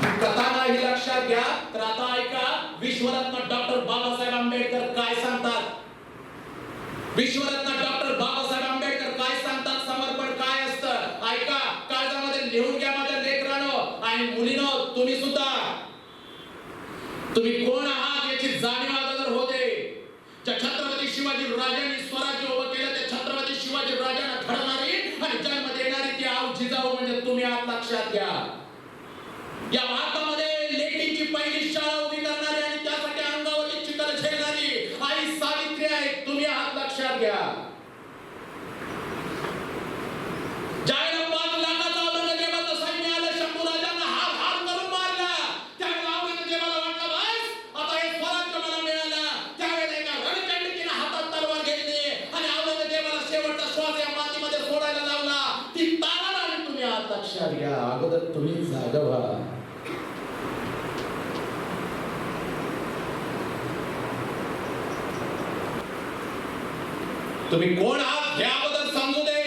कथा नाही लक्षात घ्या तर आता ऐका विश्वरत्न डॉक्टर बाबासाहेब आंबेडकर काय सांगतात. विश्वरत्न डॉक्टर बाबासाहेब आंबेडकर काय सांगतात, समर्पण काय असतं ऐका. काळजामध्ये लिहून घ्या माझ्या लेकरांनो आणि मुलींनो, तुम्ही सुद्धा तुम्ही कोण आहात याची जाणीव अगोदर होते. ज्या छत्रपती शिवाजी राजांनी स्वराज्य उभं केलं त्या छत्रपती शिवाजी राजांना घडवणारी आणि जन्म देणारी ती आऊ जिजाऊ म्हणजे तुम्ही आहात, लक्षात घ्या. या भारतामध्ये लेकीची पहिली शाळा उभी करणारी आणि त्यासाठी अंगावरती चिखल झेलणारी आई सावित्री आहे, तुम्ही आहात, लक्षात घ्या. ज्यावेळेला 5 लाखाचा औरंगजेबाचं सैन्य आलं, शंभूराजांना हार हार करून मारला, त्यावेळेला औरंगजेबाला वाटलं बस आता हे स्वराज्य मला मिळालं. त्यावेळेला एका रणचंडकीने हातात तलवार घेतली आणि औरंगजेबाला शेवटचा श्वास या मातीमध्ये सोडायला लावला. ती तारा आणि तुम्ही आहात, लक्षात घ्या. अगोदर तुम्ही जागा व्हा. तुम्ही कोण आहात हे अगोदर समजू दे.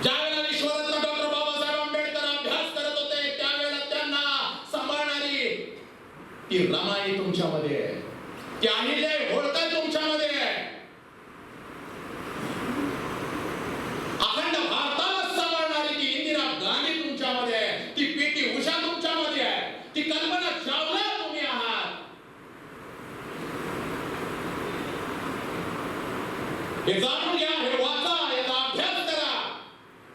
ज्यावेळेला विश्वरत्न डॉक्टर बाबासाहेब आंबेडकर अभ्यास करत होते त्यावेळेला त्यांना सांभाळणारी ती रमाई तुमच्यामध्ये आहे, ती अहिल्या होळकर तुमच्यामध्ये आहे. अखंड भारताला सांभाळणारी ती इंदिरा गांधी तुमच्यामध्ये आहे, ती पी.टी. उषा तुमच्यामध्ये आहे, ती कल्पना चावला तुम्ही आहात. हे जाणून घ्या, हे वाचा, याचा अभ्यास करा.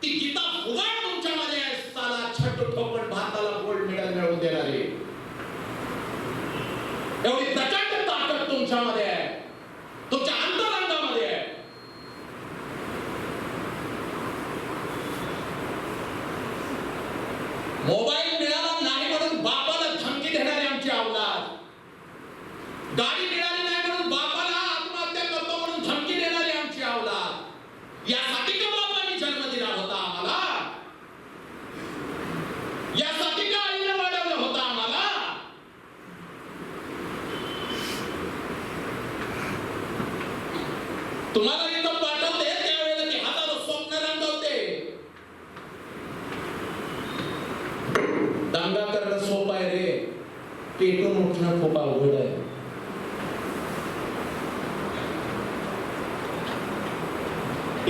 ती गीता फुगाड तुमच्यामध्ये आहे, साला छट्टू ठोकण भारताला गोल्ड मेडल मिळवून देणारी एवढी प्रचंड ताकद तुमच्यामध्ये आहे, तुमच्या अंतरंगामध्ये आहे. मोबाईल मिळाला नाही म्हणून बापाला धमकी देणारी आमची औलाद, गाडी मिळाली नाही म्हणून बापाला आत्महत्या करतो म्हणून धमकी देणारी आमची औलाद. यासाठी का बापांनी जन्म दिला होता आम्हाला? यासाठी का आईने वाढवलं होतं आम्हाला? तुम्हाला इथं पाठवते त्यावेळेला ती हजारो स्वप्न रंगवते. दंगा करणं सोपं आहे रे, पेटून उठणं खूप अवघड आहे.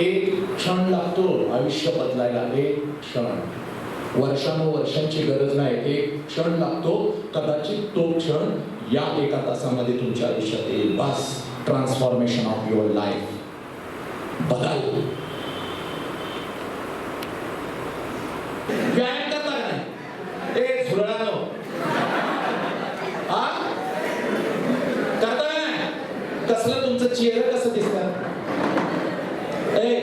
एक क्षण लागतो आयुष्य बदलायला, एक क्षण, वर्षानुवर्षांची गरज नाही, एक क्षण लागतो. कदाचित तो क्षण या एका तासामध्ये तुमच्या आयुष्यात येईल. बस, ट्रान्सफॉर्मेशन ऑफ युअर लाईफ, बदल. व्यायाम करता का नाही? ए झुरळानो, हा करता का नाही? कसलं तुमचं चेहरा कसं दिसतं? ए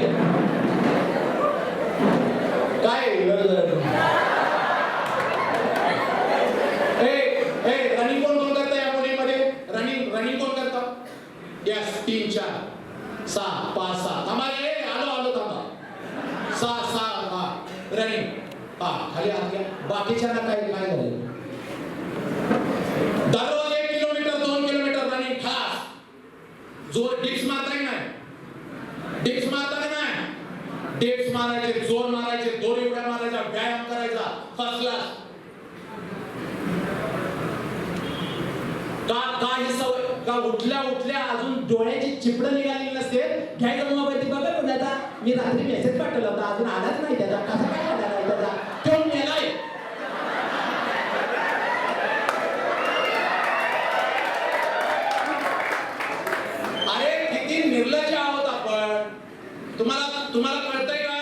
काय रनिंग कोण करता या मुलीमध्ये? रनिंग कोण करता? यस, 3 4 6 5 6 थांबा रे, आलो थांबा. 6 6 हा रनिंग. हा खाली हात घ्या. बाकीच्या ना काय झाले? दररोज 1 किलोमीटर 2 किलोमीटर रनिंग खास. जोर डिप्स मारता नाही, डिप्स मारता नाही, डिप्स मारायचे, जोर मारायचे, दोरी उड्या मारायचा, व्यायाम करायचा, फर्स्ट क्लास. का ही सवय का उठल्या अजून डोळ्याची चिपड निघाली नसते, घ्यायचं मोबाईल बघा कोणाचा, मी रात्री मेसेज पाठवला होता अजून आलाच नाही त्याचा, कसा काय आला नाही त्याचा, तो मेलाय. अरे किती निर्लज्ज आहोत आपण. तुम्हाला कळतंय का?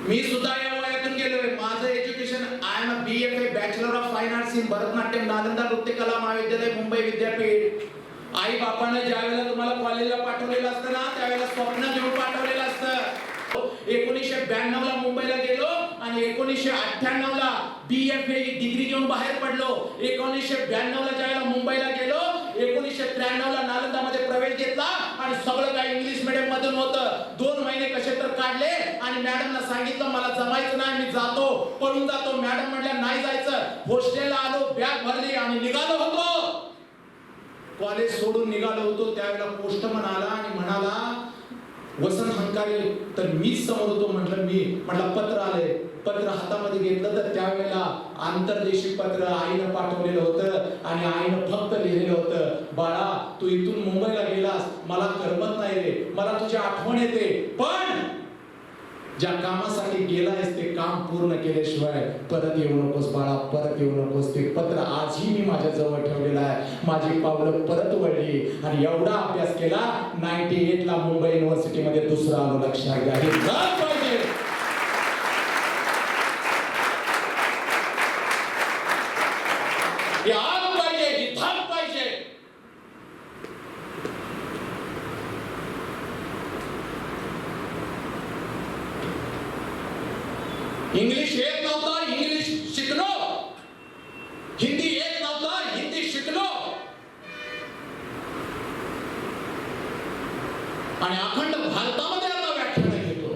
मी सुद्धा या वयातून गेलोय. माझं education I am BFA bachelor of fine arts in Bharatanatyam, Nalanda Nritya Kala महाविद्यालय, मुंबई विद्यापीठ. आई बापाने ज्या वेळेला तुम्हाला कॉलेजला पाठवलेलं असतं ना त्यावेळेला स्वप्न घेऊन पाठवलेलं असतं. 1992 ला मुंबईला गेलो आणि 1998 ला BFA डिग्री घेऊन बाहेर पडलो. 1992 ला ज्यावेळेला मुंबईला गेलो, 1993 ला नालंदामध्ये प्रवेश घेतला आणि सगळं काही इंग्लिश मीडियम मधून होतं. 2 महिने कसे तर काढले आणि मॅडमला सांगितलं मला जमायचं नाही, मी जातो, पळून जातो. मॅडम म्हटल्या नाही जायचं. हॉस्टेलला आलो, बॅग भरली आणि निघालो होतो. कॉलेज सोडून निघालो होतो त्यावेळेला पोस्टमन आला आणि म्हणाला वसंत हंकारे तर मीच समोर होतो. म्हटलं पत्र आले. पत्र हातामध्ये घेतलं तर त्यावेळेला आंतरदेशी पत्र आईनं पाठवलेलं होतं आणि आईनं फक्त लिहिलेलं होतं, बाळा तू इथून मुंबईला गेलास, मला करमत नाही रे, मला तुझी आठवण येते, पण ज्या कामासाठी गेलायस ते काम पूर्ण केल्याशिवाय परत येऊ नकोस बाळा, परत येऊ नकोस. ते पत्र आजही मी माझ्या जवळ ठेवलेलं आहे. माझी पावलं परत वळली आणि एवढा अभ्यास केला, 98 ला मुंबई युनिव्हर्सिटीमध्ये दुसरा आलो. लक्षात घ्या, हे झालं पाहिजे. हे आलं पाहिजे, हे झालं पाहिजे. इंग्लिश येत नव्हतं, इंग्लिश शिकलो. हिंदी येत नव्हतं, हिंदी शिकलो. आणि अखंड भारतामध्ये आता व्याख्यान घेतो.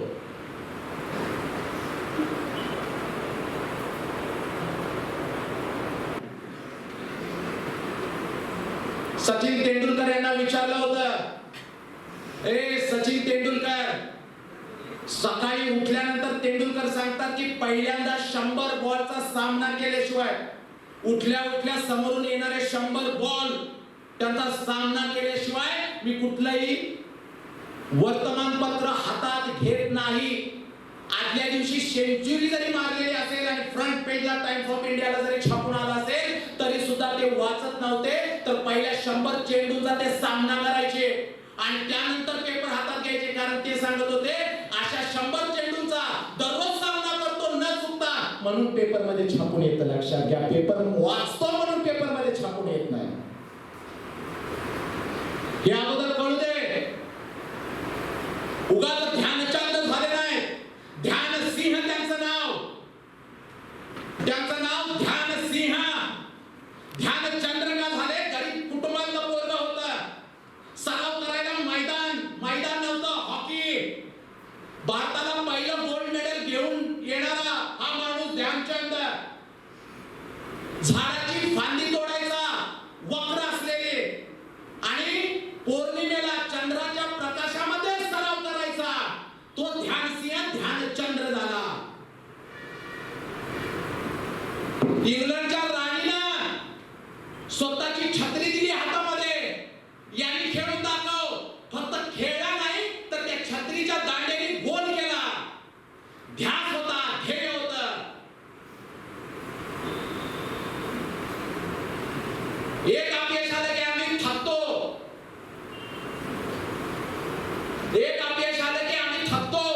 सचिन तेंडुलकर यांना विचारलं होतं, ए सचिन तेंडुलकर, सकाळी उठल्यानंतर तेंडुलकर सांगतात की पहिल्यांदा 100 बॉलचा सामना केल्याशिवाय, उठल्या उठल्या समोरून येणारे 100 बॉल त्यांचा सामना केल्याशिवाय मी कुठलंही वर्तमानपत्र हातात घेत नाही. आदल्या दिवशी सेंचुरी जरी मारलेली असेल आणि फ्रंट पेजला टाइम्स ऑफ इंडियाला जरी छापून आला असेल तरी सुद्धा ते वाचत नव्हते. तर पहिल्या 100 चेंडूंचा ते सामना करायचे आणि त्यानंतर पेपर हातात घ्यायचे, कारण ते सांगत होते अशा 100 चेंडूंचा दररोज सामना करतो न चुकता म्हणून पेपर मध्ये छापून येतं. लक्षात घ्या, पेपर वाचतो म्हणून पेपर मध्ये छापून येत नाही. हे अगोदर कळू दे. उगाच ध्यानचंद झाले नाही, ध्यान सिंह त्यांचं नाव, त्यांचं नाव ध्यान सिंह. ध्यानचंद्र का झाले, गरीब कुटुंबातलं पोरगा होता. सराव करायला मैदान नव्हतं. हॉकी भारताला पहिलं गोल्ड मेडल घेऊन येणारा हा माणूस ध्यानचंद. झाडाची फांदी तोडायचा, वक्र असलेले, आणि पौर्णिमेला चंद्राच्या प्रकाशामध्ये सराव करायचा. तो ध्यानसिंह ध्यानचंद्र झाला. इंग्लंडच्या राणीला स्वतःची छत्री दिली हातामध्ये, यांनी खेळून दाखव. फक्त खेळला नाही तर त्या छत्रीच्या दांड्याने गोल केला. ध्यास होता, ध्येय होतं. एक अपयश आलं की आम्ही थकतो, एक अपयश आलं की आम्ही थकतो.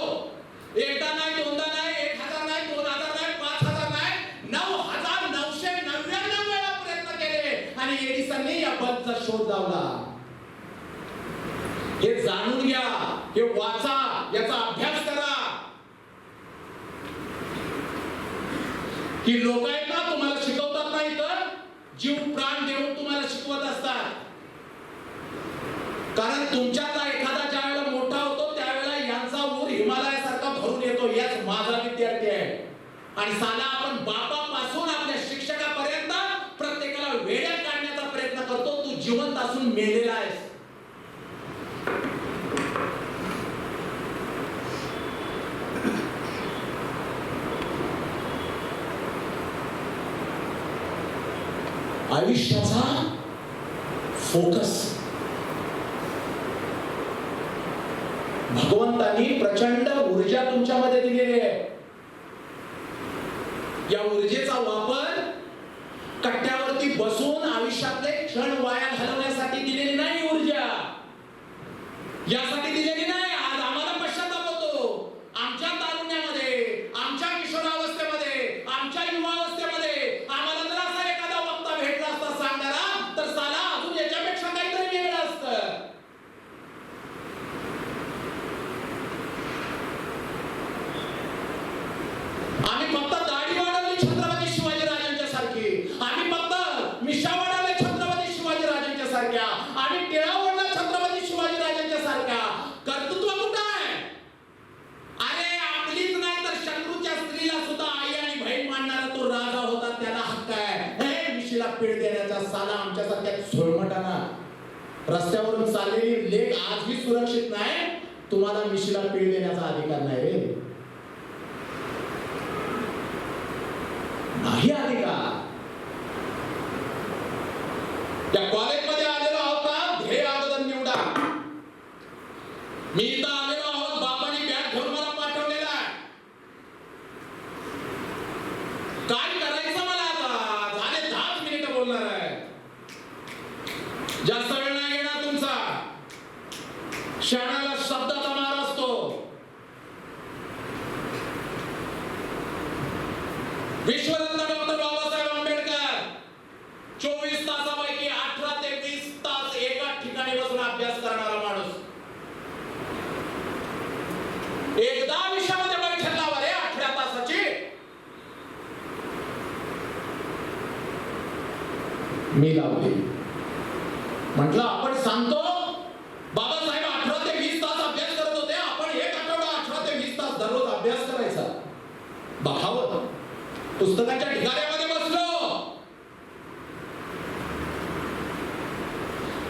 एकदा नाही, दोनदा नाही, 1000 नाही, 2000 नाही, 5000 नाही, 9999 वेळा प्रयत्न केले आणि एडिसनने या बल्बचा शोध लावला. हे जाणून घ्या, हे वाचा, याचा अभ्यास करा. की लोक आहेत ना, तुम्हाला शिकवतात नाही तर जीव प्राण देऊन तुम्हाला शिकवत असतात. कारण तुमच्यातला एखादा ज्या वेळेला मोठा होतो त्यावेळेला यांचा ऊर हिमालयासारखा भरून येतो. याच माझा विद्यार्थी आहे. आणि साला आपण बापापासून आपल्या शिक्षकापर्यंत प्रत्येकाला वेड्यात काढण्याचा प्रयत्न करतो. तू जिवंत असून मेलेला आहेस. आयुष्याचा फोकस भगवंतांनी प्रचंड ऊर्जा तुमच्यामध्ये दिलेली आहे. या ऊर्जेचा वापर कट्ट्यावरती बसून आयुष्यातले क्षण वाया घालवण्यासाठी दिलेली नाही. ऊर्जा यासाठी दिलेली नाही. आज आम्हाला पश्चाताप होतो. आमच्या तारुण्यामध्ये, आमच्या किशोरावस्थेमध्ये, आमच्या युवावस्थेमध्ये आम्हाला जर असा एखादा वक्ता भेटला असता सांगणारा, तर साला अजून याच्यापेक्षा काहीतरी वेगळं असतं. आम्ही फक्त दाढी वाढवली छत्रपती शिवाजीराजांच्या सारखी, आम्ही फक्त मिशा वाढवल्या छत्रपती शिवाजीराजांच्या सारख्या, आम्ही टिळा ओढला छत्रपती शिवाजीराजांच्या सारख्या. कर्तृत्व कुठं आहे? अरे आपलीच नाही तर शत्रूच्या स्त्रीला सुद्धा आई आणि बहीण मानणारा तो राजा होता. त्याला हक्क आहे हे मिशीला पीळ देण्याचा. साला आमच्यासारख्या झोळमटाना रस्त्यावरून चाललेली लेक आजही सुरक्षित नाही. तुम्हाला मिशीला पीळ देण्याचा अधिकार नाही रे, नाही अधिकार. त्या कॉलेजमध्ये आलेलो आहोत का, ध्येय अगोदर निवडा. मी इथं आलेलो आहोत, बापाने बॅग घेऊन मला पाठवलेला आहे. काय करायचं मला आता, झाले 10 मिनिटं बोलणार आहे, जास्त वेळ नाही घेणार तुमचा. शहाण्याला शब्दाचा मार असतो. विश्वरत्न डॉक्टर बाबासाहेब आंबेडकर 24 तासापैकी 18 ते 20 तास एका ठिकाणी बसून अभ्यास करणारा माणूस. एकदा विषयामध्ये बैठक लावा रे 18 तासाची. मी लावली. म्हटलं आपण सांगतो बाबासाहेब 18 ते 20 तास अभ्यास करत होते, आपण एक आठवडा 18 ते 20 तास दररोज अभ्यास करायचा. बघावं, पुस्तकाच्या ढिगाऱ्यामध्ये बसलो.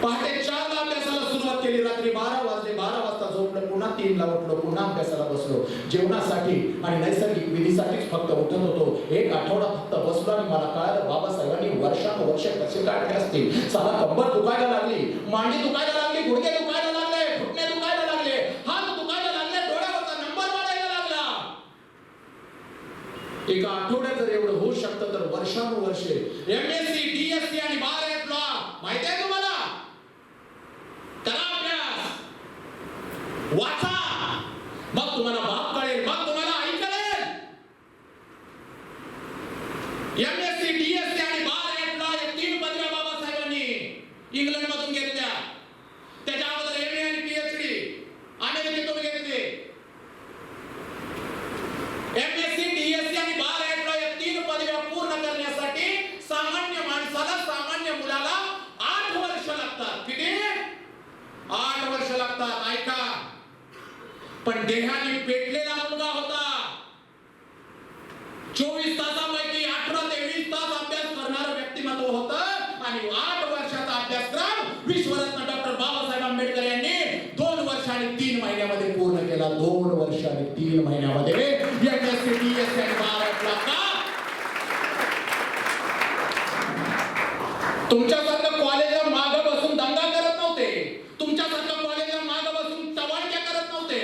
पहाटे 4 ला अभ्यासाला सुरुवात केली, रात्री 12 वाजले. 12 वाजता झोपलो, पुन्हा 3 ला उठलो, पुन्हा अभ्यासाला बसलो. जेवणासाठी आणि नैसर्गिक विधीसाठीच फक्त उठत होतो. एक आठवडा फक्त बसलो आणि मला कळलं बाबासाहेबांनी वर्षानुवर्ष कसे काढले असतील. साला कंबर दुखायला लागली, मांडी दुखायला लागली, गुडघे दुखायला लागले, घुटणे दुखायला लागले, हात दुखायला लागले, डोळ्यावरचा नंबर वाढायला लागला. एका आठवड्यात जर एवढं होऊ शकतं तर वर्षानुवर्षे एमएससी, डीएससी आणि बार ॲट लॉ माहिती आहे तुम्हाला. करा अभ्यास, वाचा, मग तुम्हाला बाप कळेल, मग तुम्हाला आई कळेल. एमएससी, डीएससी आणि बार ॲट लॉ या 3 पदव्या बाबासाहेबांनी इंग्लंड मधून घेतल्या. त्याच्या अगोदर एमए आणि पीएचडी अमेरिकेतून घेतले. एमएससी, डीएससी आणि बार ॲट लॉ या 3 पदव्या पूर्ण करण्यासाठी सामान्य माणसाला, सामान्य मुलाला 8 वर्ष लागतात. किती? 8 वर्ष लागतात. ऐका, पण देहाने पेटलेला मुलगा होता. 24 तासापैकी 18 ते 20 तास अभ्यास करणारं व्यक्तिमत्व होतं आणि 8 वर्षाचा अभ्यासक्रम विश्वरत्न डॉक्टर बाबासाहेब आंबेडकर यांनी 2 वर्ष आणि 3 महिन्यामध्ये पूर्ण केला. 2 वर्ष आणि 3 महिन्यामध्ये एमएससी, डीएससी आणि बार ॲट लॉ. तुमच्यासारखं कॉलेजला मागं बसून दंगा करत नव्हते, तुमच्यासारखं कॉलेजला मागं बसून टवाळक्या करत नव्हते.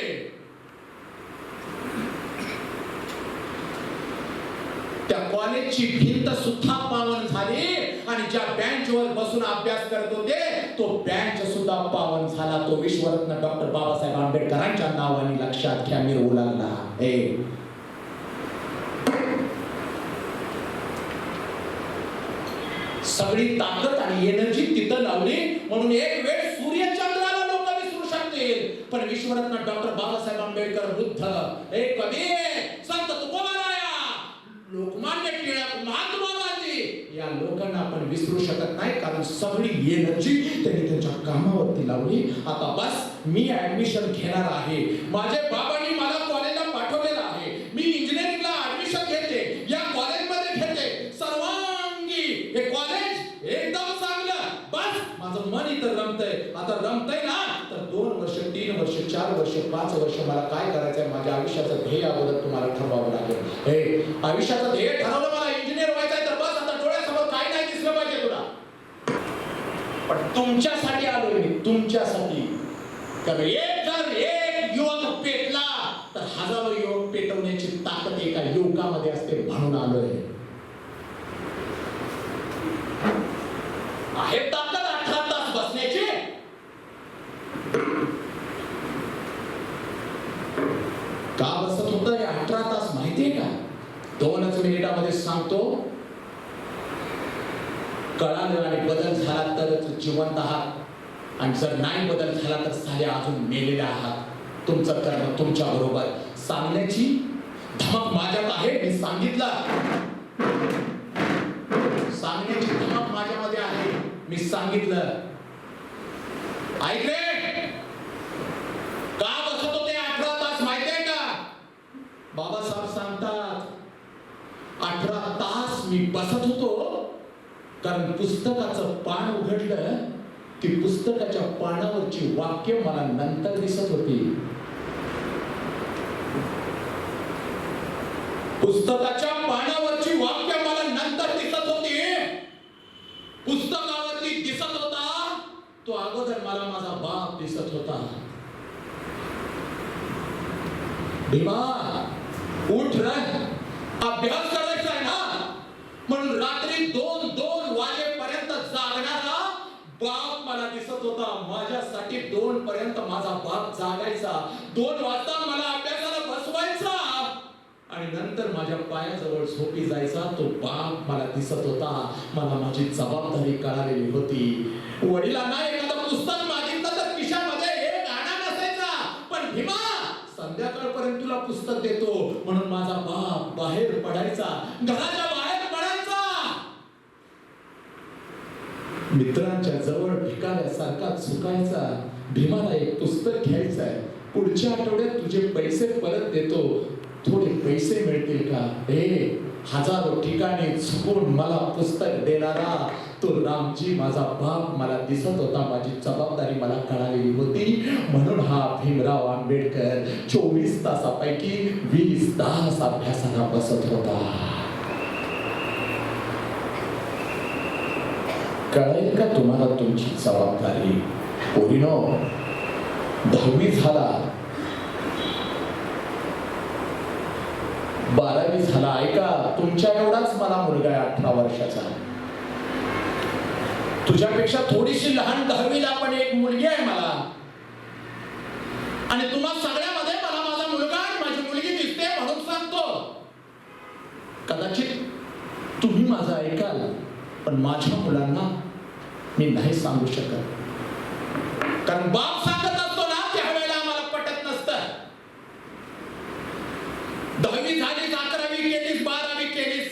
त्या कॉलेजची भिंत सुद्धा पावन झाली आणि ज्या बेंचवर बसून अभ्यास करत होते तो बेंच सुद्धा पावन झाला. तो विश्वरत्न डॉक्टर बाबासाहेब आंबेडकरांच्या नावाने लक्षात घ्या, मिरवू लागला. सगळी ताकद आणि एनर्जी तिथं लावली म्हणून एक वेळ सूर्यचंद्राला लोक विसरू शकतील, पण विश्वरत्न डॉक्टर बाबासाहेब आंबेडकर, बुद्ध, एक कबीर, संत तुकोबाराया, लोकमान्य टिळक, महात्मा गांधी या लोकांना आपण विसरू शकत नाही, कारण सगळी एनर्जी त्यांनी त्यांच्या कामावरती लावली. आता बस मी ऍडमिशन घेणार आहे, माझे बाबांनी मला कॉलेजला पाठवलेलं आहे, मी इंजिनिअरिंगला ऍडमिशन घेते, या कॉलेजमध्ये घेते, सर्वांगी हे कॉलेज एकदम चांगलं. बस माझं मन इथं रमतंय. आता रमतंय ना तर 2 वर्ष, 3 वर्ष, 4 वर्ष, 5 वर्ष मला काय करायचंय, माझ्या आयुष्याचं ध्येय अगोदर तुम्हाला ठरवावं लागेल. हे आयुष्याचं ध्येय ठरवलं, मला इंजिनियर व्हायचंय, तर बस आता डोळ्यासमोर काय नाही दिसलं पाहिजे तुला. पण तुमच्यासाठी आलोय मी, तुमच्यासाठी. कारण एक युवक पेटला तर हजारो युवक पेटवण्याची ताकद एका युवकामध्ये असते, म्हणून आलोय. आहे ताकद 18 तास बसण्याची. का बसत होतं हे 18 तास माहितीये का? 2च मिनिटामध्ये सांगतो. कळालं आणि बदल झाला तरच जिवंत आहात, आणि जर नाही बदल झाला तर साले अजून मेलेले आहात. तुमचं कर्म तुमच्या बरोबर. सांगण्याची धमक माझ्यात आहे, मी सांगितलं. सांगण्याची धमक माझ्यामध्ये आहे, मी सांगितलं. ऐकले का बसत होते 18 तास माहितीये का? बाबासाहेब सांगतात 18 तास मी बसत होतो कारण पुस्तकाचं पान उघडलं की पुस्तकाच्या पानावरची वाक्य मला नंतर दिसत होती. पुस्तकाच्या पानावरची वाक्य मला नंतर दिसत होती. पुस्तकावरती दिसत होता तो अगोदर मला माझा बाप दिसत होता. भीमा उठ रे, अभ्यास करायचा आहे ना. म्हणून रात्री 2 वाजेपर्यंत जागणारा बाप मला दिसत होता. माझ्यासाठी 2 पर्यंत माझा बाप जागायचा. 2 वाजता मला अभ्यासाला बसवायचा आणि नंतर माझ्या पायाजवळ झोपी जायचा. तो बाप मला दिसत होता. मला माझी जबाबदारी कळालेली होती. वडिलांना एखादं पुस्तक मागितलं तर खिशामध्ये एक आणा नसायचा. पण भीमा संध्याकाळपर्यंत तुला पुस्तक देतो म्हणून माझा बाप बाहेर पडायचा, घराच्या बाहेर पडायचा. मित्रांच्या जवळ भिकाऱ्यासारखा झुकायचा. भीमाला एक पुस्तक घ्यायचंय, पुढच्या आठवड्यात तुझे पैसे परत देतो, थोडे पैसे मिळतील का. हे हजारो ठिकाणी झुकून मला पुस्तक देणारा तो रामजी माझा बाप मला दिसत होता. माझी जबाबदारी मला कळालेली होती. म्हणून हा भीमराव आंबेडकर 24 तासापैकी 20 तास अभ्यासाला बसत होता. कळेल का तुम्हाला तुमची जबाबदारी. पोरीनो, 10वी झाला, 12वी झाला. ऐका, तुमच्या एवढाच मला मुलगा आहे 18 वर्षाचा. तुझ्यापेक्षा थोडीशी लहान 10वीला पण एक मुलगी आहे मला. आणि तुम्हा सगळ्यामध्ये मला माझा मुलगा आणि माझी मुलगी दिसते म्हणून सांगतो. कदाचित तुम्ही माझं ऐकाल पण माझ्या मुलांना मी नाही सांगू शकत. कारण बाप सांगत असतो ना त्यावेळेला आम्हाला पटत नसतं. 10वी झालीस, 11वी केलीस, 12वी केलीस.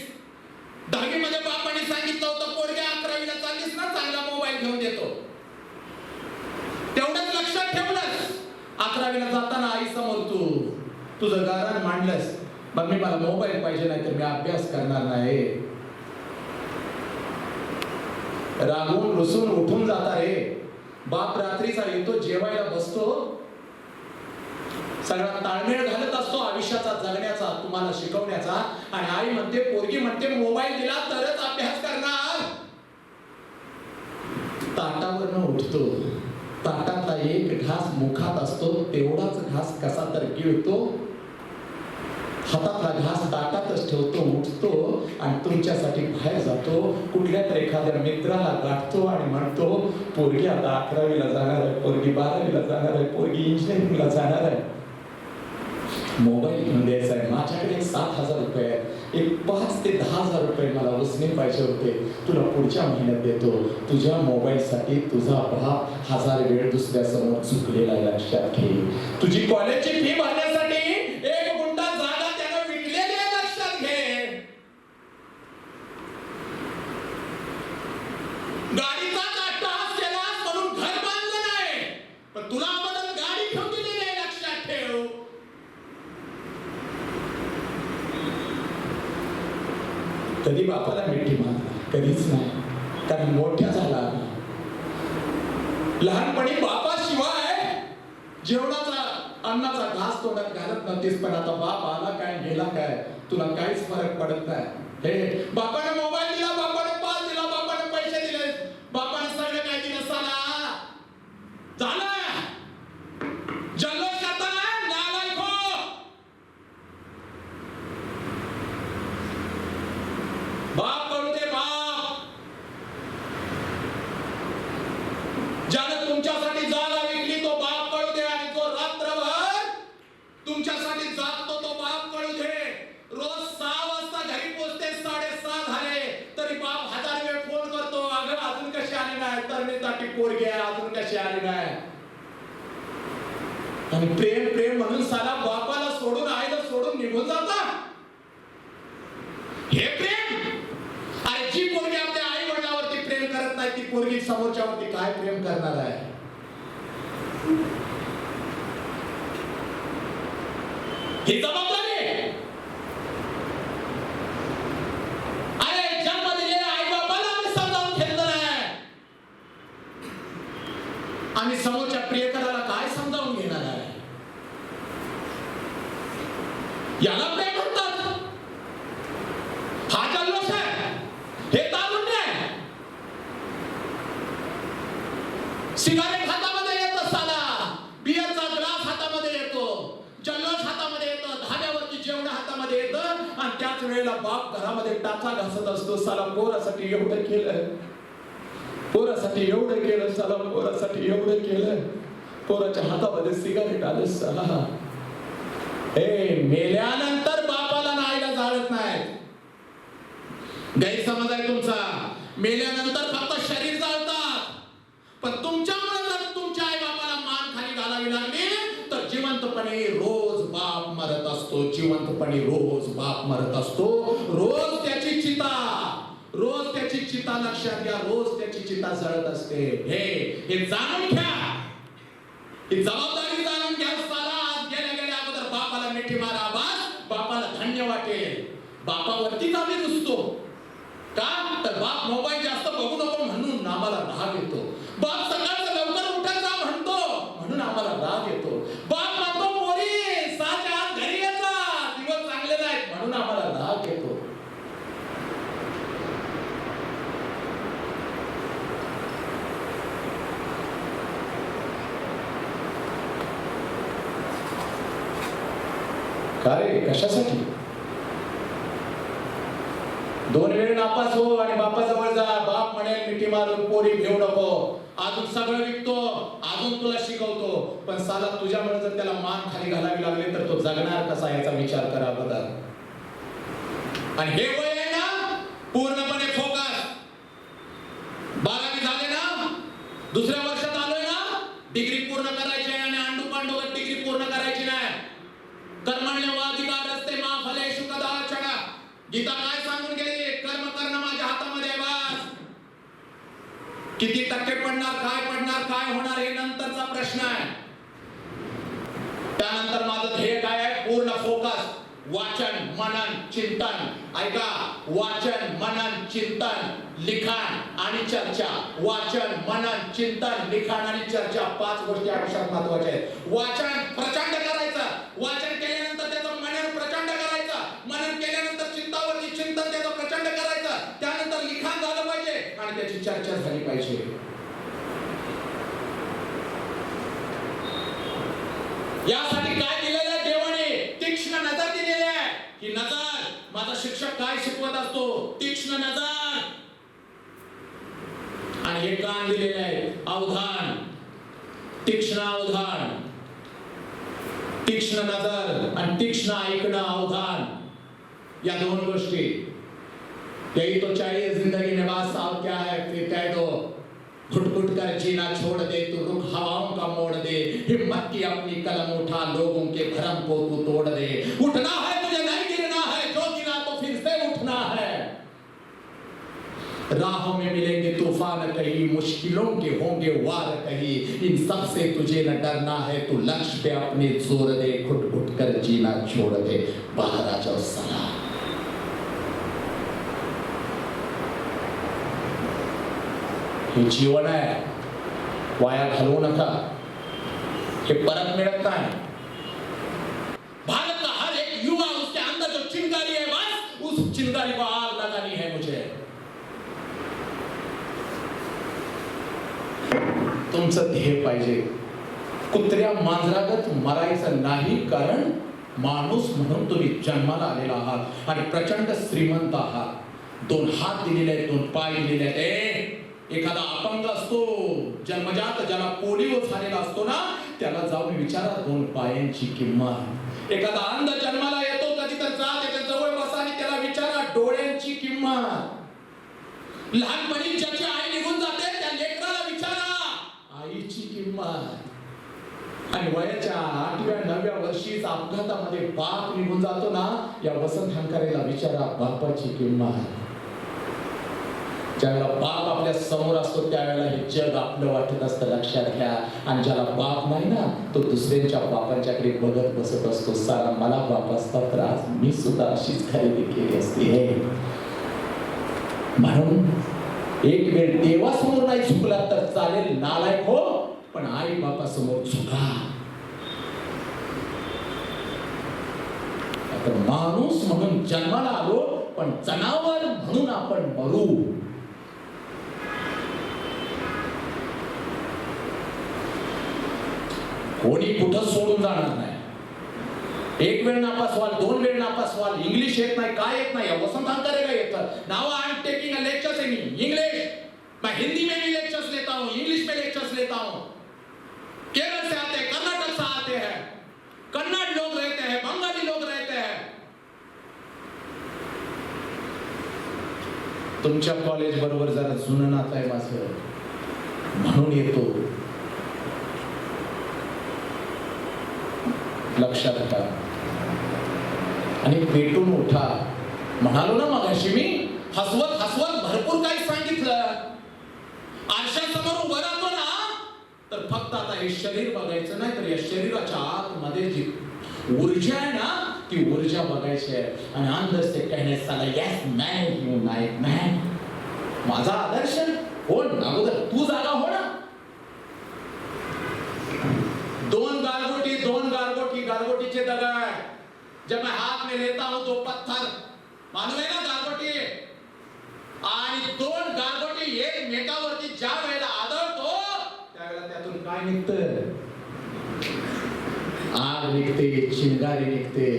10वी मध्ये बापाने सांगितलं होतं पोरग्या 11वीला चाललीस ना चांगला मोबाईल घेऊन देतो. तेवढंच लक्षात ठेवलंस. 11वीला जाताना आई समोर तुझं गारण मांडलंस, मग मी मला मोबाईल पाहिजे नाही तर मी अभ्यास करणार नाही. रागून रुसून उठून जाता रे. बाप रात्रीचा येतो, जेवायला बसतो, सगळा ताळमेळ घालत असतो आयुष्याचा जगण्याचा, तुम्हाला शिकवण्याचा. आणि आई म्हणते, पोरगी म्हणते मोबाईल दिला तरच अभ्यास करणार. ताटावरनं उठतो, ताटातला एक घास मुखात असतो, तेवढाच घास कसा तर गिळतो, हातातला घास ताटातच ठेवतो, उठतो आणि तुमच्यासाठी बाहेर जातो. कुठल्या तरी एखाद्या मित्राला गाठतो आणि म्हणतो, पोरगी आता 11वीला जाणार आहे, पोरगी 12वीला जाणार आहे, पोरगी इंजिनिअरिंगला जाणार आहे, मोबाईल घेऊन द्यायचा आहे. माझ्याकडे 7,000 रुपये आहेत, एक 5 ते 10,000 रुपये मला उसने पाहिजे होते, तुला पुढच्या महिन्यात देतो. तुझ्या मोबाईलसाठी तुझा बाप 1000 वेळ दुसऱ्या समोर चुकलेला लक्षात घे. तुझी कॉलेजची फी भरण्यासाठी 1 गुंठा जागा त्यानं विकलेली आहे लक्षात घे. गाडीचा अट्टहास केलास म्हणून घर बांधलं नाही, पण तुला अगोदर गाडी घेऊन दिलेली आहे लक्षात ठेव. कधी बापाला मिठी मारला? कधीच नाही, कारण मोठ्या झाला. लहानपणी बापाशिवाय जेवणाचा अन्नाचा घास तोंडात घालत नव्हतीस, पण आता बाप आला काय गेला काय तुला काहीच फरक पडत नाही. हे बापाने मोबाईल दिला, बापाने पास दिला, बापाने पैसे दिले, बापाने सगळं काय दिलं, साला झालं जल्लोष करताना नालायको. बाप कळू दे, बाप ज्याने तुमच्यासाठी जागा विकली तो बाप कळू दे. आणि जो रात्रभर तुमच्यासाठी जागतो तो बाप कळू दे. रोज 6 वाजता घरी पोहोचते, 6:30 झाले तरी बाप 1000 वेळ फोन करतो, अगं अजून कशी आली नाही, तरुणीसाठी पोरगी आहे अजून कशी आली नाही. आणि प्रेम प्रेम म्हणून साला बापाला सोडून आईला सोडून निघून जाता. हे प्रेम? अरे जी पोरगी आपल्या आई वडिलांवरती प्रेम करत नाही ती पोरगी समोरच्यावरती काय प्रेम करणार आहे. ही जबाबदारी आहे. अरे जन्म दिलेल्या आई बापाला आम्ही समजावून घेतलं नाही, आम्ही समोरच्या प्रियकराला काय समजावून घेणार आहे. याला प्रेम म्हणतात. घरामध्ये येतं आणि त्याच वेळेला बाप घरामध्ये टाचा घासत असतो. साला पोरासाठी एवढं केलं, पोरासाठी एवढं केलं, साला पोरासाठी एवढं केलं. पोराच्या हातामध्ये सिगारेट आलं. साला हे मेल्यानंतर बापाला नाईला जाळत नाही. गैरसमज आहे तुमचा. मेल्यानंतर फक्त शरीर जाळतात, पण तुमच्यामुळे जर तुमच्या आई बापाला मान खाली घालावी लागली तर जिवंतपणे रोज बाप मरत असतो. जिवंतपणे रोज बाप मरत असतो. रोज त्याची चिता, रोज त्याची चिता लक्षात घ्या. रोज त्याची चिता जळत असते. हे जाणून घ्या. ही जबाबदारी जाणून घ्या. साला आज गेल्या अगोदर बापाला मिठी मारा. बस बापाला धन्य वाटेल. बापावरतीच आम्ही रुसतो का? तर बाप मोबाईल जास्त बघू नको म्हणून आम्हाला राग येतो. बाप सकाळचं लवकर उठायचा म्हणतो म्हणून आम्हाला राग येतो. बाप म्हणतो पोरी 6च्या आत घरी यायचा, दिवस चांगले नाहीत म्हणून आम्हाला राग येतो. काय कशासाठी? 2 वेळ नापास हो आणि बापाजवळ जा. बाप म्हणेल मिठी मारून पोरी घेऊ नको, अजून सगळं विकतो, अजून तुला शिकवतो. पण साला तुझ्यामुळे जर त्याला मान खाली घालावी लागली तर तो जगणार कसा याचा विचार करा बघा. आणि हे वय आहे ना पूर्णपणे फोकस. 12वी झाले ना, दुसऱ्या वर्षात आलोय ना, डिग्री पूर्ण करायची आहे आणि अंडू पांडुगत डिग्री पूर्ण करायची नाही. कर्मण्यवाधिकार असते मा फलेषु कदाचन. गीता काय सांगून गेली? कर्म करणं माझ्या हातामध्ये आहे. बस किती टक्के पडणार, काय होणार हे नंतरचा प्रश्न आहे. त्यानंतर माझं ध्येय काय आहे? पूर्ण फोकस. वाचन, मनन, चिंतन. ऐका, वाचन, मनन, चिंतन, लिखाण आणि चर्चा. वाचन, मनन, चिंतन, लिखाण आणि चर्चा 5 गोष्टी आयुष्यात महत्त्वाच्या आहेत. वाचन प्रचंड करायचं. वाचन केल्यानंतर त्याचं मनन प्रचंड करायचं. मनन केल्यानंतर चिंतावरती चिंतन त्याचं प्रचंड करायचं. त्यानंतर लिखाण झालं पाहिजे आणि त्याची चर्चा झाली पाहिजे. यासाठी काय दिलेलं आहे देवाने? तीक्ष्ण नजर दिलेली आहे. ही नजर, माझा शिक्षक काय शिकवत असतो? तीक्ष्ण नजर. आणि हे कान दिलेले आहे अवधान. तीक्ष्ण अवधान, तीक्ष्ण नजर आणि तीक्ष्ण ऐकणं अवधान. या 2 गोष्टी. यही तो चाहिए जिंदगी में. बात साहब क्या है फिर कह दो. घुट-घुट कर जीना छोड़ दे तू, रुख हवाओं का मोड़ दे. हिम्मत की अपनी कलम उठा, लोगों के भरम को तू तोड़ दे. उठना है तुझे, नहीं गिरना है. जो गिरा तो फिर से उठना है. राहों में मिलेंगे तूफान कहीं, मुश्किलों के होंगे वार कहीं. इन सब से तुझे न डरना है. तू लक्ष्य पे अपने जोर दे. घुट-घुट कर जीना छोड़ दे. बाहर आ जाओ साला. हे जीवन आहे, वाया घालवू नका. हे परत मिळत नाही. भारत का हर एक युवा, उसके अंदर जो चिंगारी है, बस उस चिंगारी को आग लगानी है मुझे. तुमचं ध्येय पाहिजे. कुत्र्या मांजरागत मरायचं नाही, कारण माणूस म्हणून तुम्ही जन्माला आलेला आहात आणि प्रचंड श्रीमंत आहात. 2 हात दिलेले आहेत, 2 पाय दिलेले आहेत. एखादा अपंग असतो जन्मजात, ज्याला पोलिओ झालेला असतो ना, त्याला जाऊन विचारा 2 पायांची किंमत. एखादा अंध जन्माला येतो, कधी तर जा त्याच्या जवळ बसा आणि त्याला विचारा डोळ्यांची किंमत. लहानपणी ज्याची आई निघून जाते त्या लेकराला विचारा आईची किंमत. आणि वयाच्या 8व्या 9व्या वर्षीच अपघातामध्ये बाप निघून जातो ना, या वसंत हंकारेला विचारा बापाची किंमत. ज्यावेळेला बाप आपल्या समोर असतो त्यावेळेला हे जग आपलं वाटत असतं, लक्षात घ्या. आणि ज्याला बाप नाही ना, तो दुसऱ्यांच्या बापांच्याकडे बघत बसत असतो. सारा मला बाप असता तर आज मी सुद्धा अशीच खरेदी केली असती. म्हणून एक वेळ देवासमोर नाही झुकला तर चालेल, नालायक हो, पण आई बापासमोर झुका. आता माणूस म्हणून जन्माला आलो, पण जनावर म्हणून आपण मरू. कोणी कुठं सोडून जाणार नाही. एक वेळ नापास व्हाल, दोन वेळ नापास व्हाल, इंग्लिश येत नाही, काय येत नाही, वसंत अंकारेला येतं. Now I am taking a lectures in English, मैं हिंदी में भी लेक्चर्स लेता हूँ, इंग्लिश में लेक्चर्स लेता हूँ. केरल से आते हैं, कर्नाटक से आते हैं, कन्नड़ लोग रहते हैं, बंगाली लोग रहते हैं. तुमच्या कॉलेज बरोबर जरा जुनं नातं आहे माझं, म्हणून येतो. लक्षात ठेवा आणि पेटून उठा. म्हणालो ना मगाशी मी, हसवत हसवत भरपूर काही सांगितलं. आरशासमोर उभं राहतो ना, तर फक्त आता हे शरीर बघायचं नाही, तर या शरीराच्या आतमध्ये जी ऊर्जा आहे ना, ती ऊर्जा बघायची आहे. आणि अंदर से कहने साला yes man, you night man. माझा आदर्श कोण? अगोदर तू जागा हो ना. दोन गारगोटी, गारगोटीचे दगड. जब मैं हाथ में लेता हूं तो पत्थर, मालूम है ना गारगोटी. आणि दोन गारगोटी एकमेकावरती ज्या वेळेला आदळतो, त्यावेळेला त्यातून काय निघतं? आग निघते, चिंगारी निघते.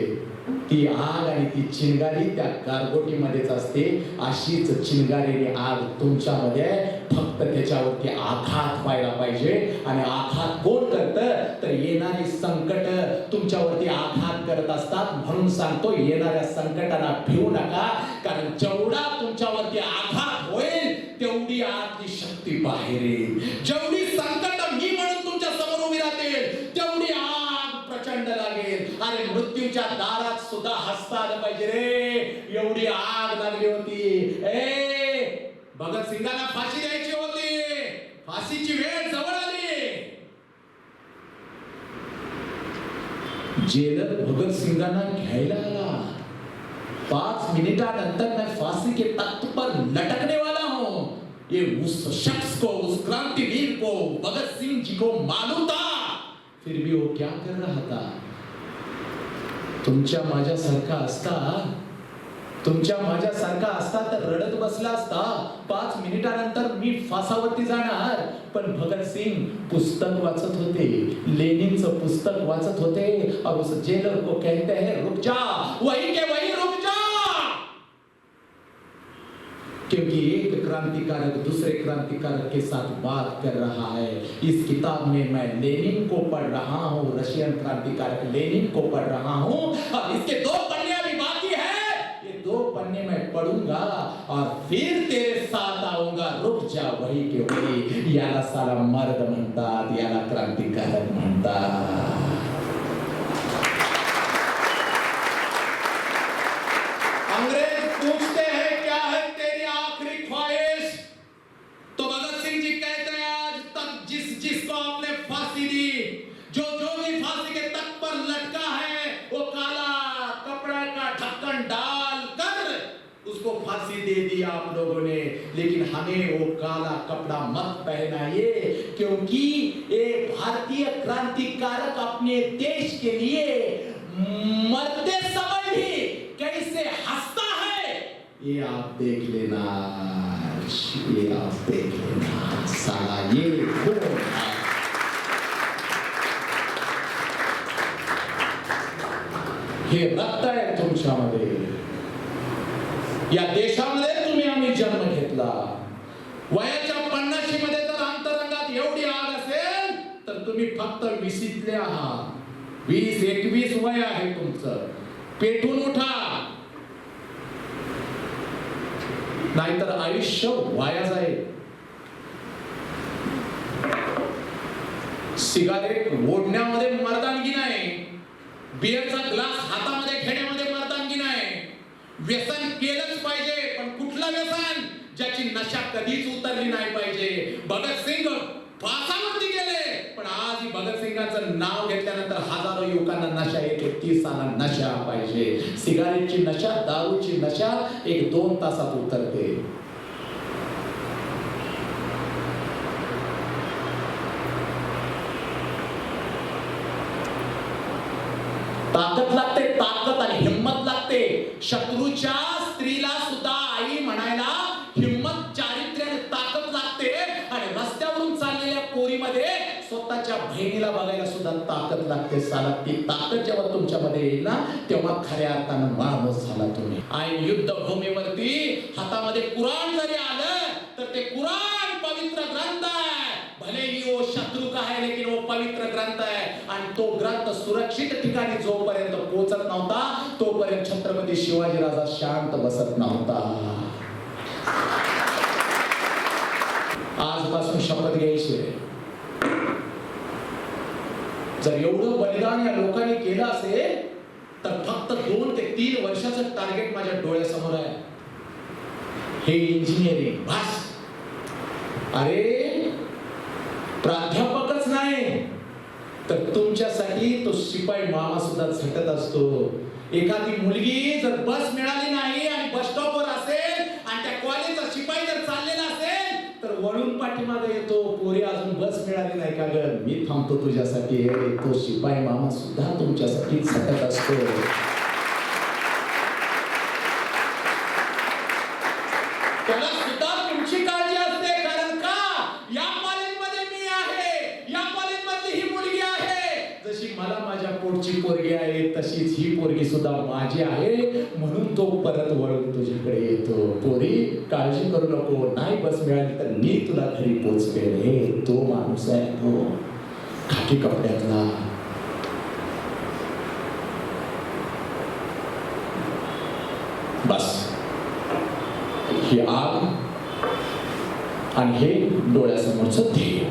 ती आग आणि ती चिंगारी त्या गारगोटीमध्येच असते. अशीच चिंगारीने आग तुमच्यामध्ये, फक्त त्याच्यावरती आघात व्हायला पाहिजे. आणि आघात कोण करतं? तर येणारी संकट तुमच्यावरती आघात करत असतात. म्हणून सांगतो, येणाऱ्या संकटांना भिवू नका, कारण जेवढा तुमच्यावरती आघात होईल तेवढी आतली शक्ती बाहेर येईल. जेवढी संकट मी म्हणून तुमच्या समोर उभी राहतील, तेवढी आग प्रचंड लागेल. अरे मृत्यूच्या दारात सुद्धा हसता आलं पाहिजे रे, एवढी आग लागली होती. भगत सिंगांना फाशी द्यायची होती, फाशीची वेळ जवळ आली. जेलर भगत सिंगांना घ्यायला आला. 5 मिनिटानंतर मैं फांसी के तख्त पर लटकने वाला हूं. ये उस शख्स को, उस क्रांतिवीर को, भगत सिंह जी को मालूम था. फिर भी वो क्या कर रहा था? तुमच्या माझ्यासारखा असता तर रडत बसला असता. 5 मिनिटानंतर मी फासावरती जाणार. पण भगत सिंग पुस्तक वाचत होते, लेनिनचं पुस्तक वाचत होते. और उस जेलर को कहते हैं रुक जा, वही के वही रुक जा. क्योंकि एक क्रांतिकारक दूसरे क्रांतिकारक के साथ बात कर रहा है. इस किताब में मैं लेनिन को पढ़ रहा हूँ, रशियन क्रांतिकारक लेनिन को पढ़ रहा हूँ. और इसके 2 पन्ने अभी बाकी है. ये 2 पन्ने मैं पढ़ूंगा और फिर तेरे साथ आऊंगा. रुक जा, वही के वही. याला साला मर्द म्हणतात, याला क्रांतिकारक म्हणतात. अंग्रेज पूछते हैं क्या है तेरी आखिरी ख्वाहिश, तो भगत सिंह जी कहते हैं आज तक जिसको आपने फांसी दी, जो भी फांसी के तख्त पर लटका है, वो काला कपड़ा का ढक्कन डालकर उसको फांसी दे दी आप लोगों ने. लेकिन हमें वो काला कपड़ा मत पहनाइए, क्योंकि एक भारतीय क्रांतिकारक अपने देश के लिए मरते समय भी कैसे हंसता है, ये आप देख लेना. ये आप देख लेना. साला ये कौन है? हे रक्त आहे तुमच्यामध्ये. या देशामध्ये तुम्ही आम्ही जन्म घेतला. वयाच्या 50 मध्ये जर अंतरंगात एवढी आग असेल, तर तुम्ही फक्त 20तले आहात. 20-21 वय आहे तुमचं. पेटून उठा, नाहीतर आयुष्य वाया जाईल. सिगारेट ओढण्यामध्ये मर्दानगी नाही, बिअरचा ग्लास हातामध्ये घेण्यामध्ये मर्दानगी नाही. व्यसन केलंच पाहिजे, पण कुठलं व्यसन? ज्याची नशा कधीच उतरली नाही पाहिजे. भगत सिंग फासावरती गेले, पण आज भगत सिंगांचं नाव घेतल्यानंतर हजारो युवकांना नशा येते. 30 नशा पाहिजे. सिगारेटची नशा, दारूची नशा 1-2 तासात उतरते. ताकद लागते, ताकद आणि हिम्मत लागते. शत्रूच्या स्त्रीला सुद्धा आई म्हणायला हिम्मत, चारित्र्य आणि ताकद लागते. आणि रस्त्यावरून चाललेल्या पोरीमध्ये स्वतःच्या बहिणीला बघायला सुद्धा ताकद लागते साला. ती ताकद जेव्हा तुमच्यामध्ये येईल ना तेव्हा खऱ्या अर्थानं माणूस झाला तुम्ही. आणि युद्धभूमीवरती हातामध्ये कुराण जरी आलं तर ते कुराण पवित्र ग्रंथ आहे. भले ही वो शत्रु का है लेकिन वो पवित्र ग्रंथ है. आणि तो ग्रंथ सुरक्षित ठिकाणी जोपर्यंत पोहोचत नव्हता तोपर्यंत छत्रपती शिवाजी राजा शांत बसत नव्हता. आजपासून शपथ घ्यायची, जर एवढं बलिदान या लोकांनी केलं असेल तर फक्त 2 ते 3 वर्षाचं टार्गेट माझ्या डोळ्यासमोर आहे. हे इंजिनिअरिंग बस. अरे प्राध्यापकच नाही तर तुमच्यासाठी तो शिपाई मामा सुद्धा झटत असतो. एखादी मुलगी जर बस मिळाली नाही आणि बस स्टॉपवर असेल आणि त्या कॉलेजचा शिपाई जर चाललेला असेल तर वळून पाठीमागे येतो. पोरी अजून बस मिळाली नाही का ग, मी थांबतो तुझ्यासाठी. तो शिपाई मामा सुद्धा तुमच्यासाठी झटत असतो. त्याला सुद्धा तुमची काळजी असते. कारण का या कॉलेजमध्ये मी आहे, या कॉलेजमधली ही मुलगी आहे. जशी मला माझ्या पोटची पोरगी आहे तशीच ही पोरगी सुद्धा माझी आहे. म्हणून तो परत वळून तुझ्याकडे येतो. पोरी काळजी करू नको, नाही बस मिळाली तर मी तुला घरी पोचवेल. हे तो माणूस आहे, तो खाकी कपड्यातला. बस ही आग आणि हे डोळ्यासमोरचं ध्येय.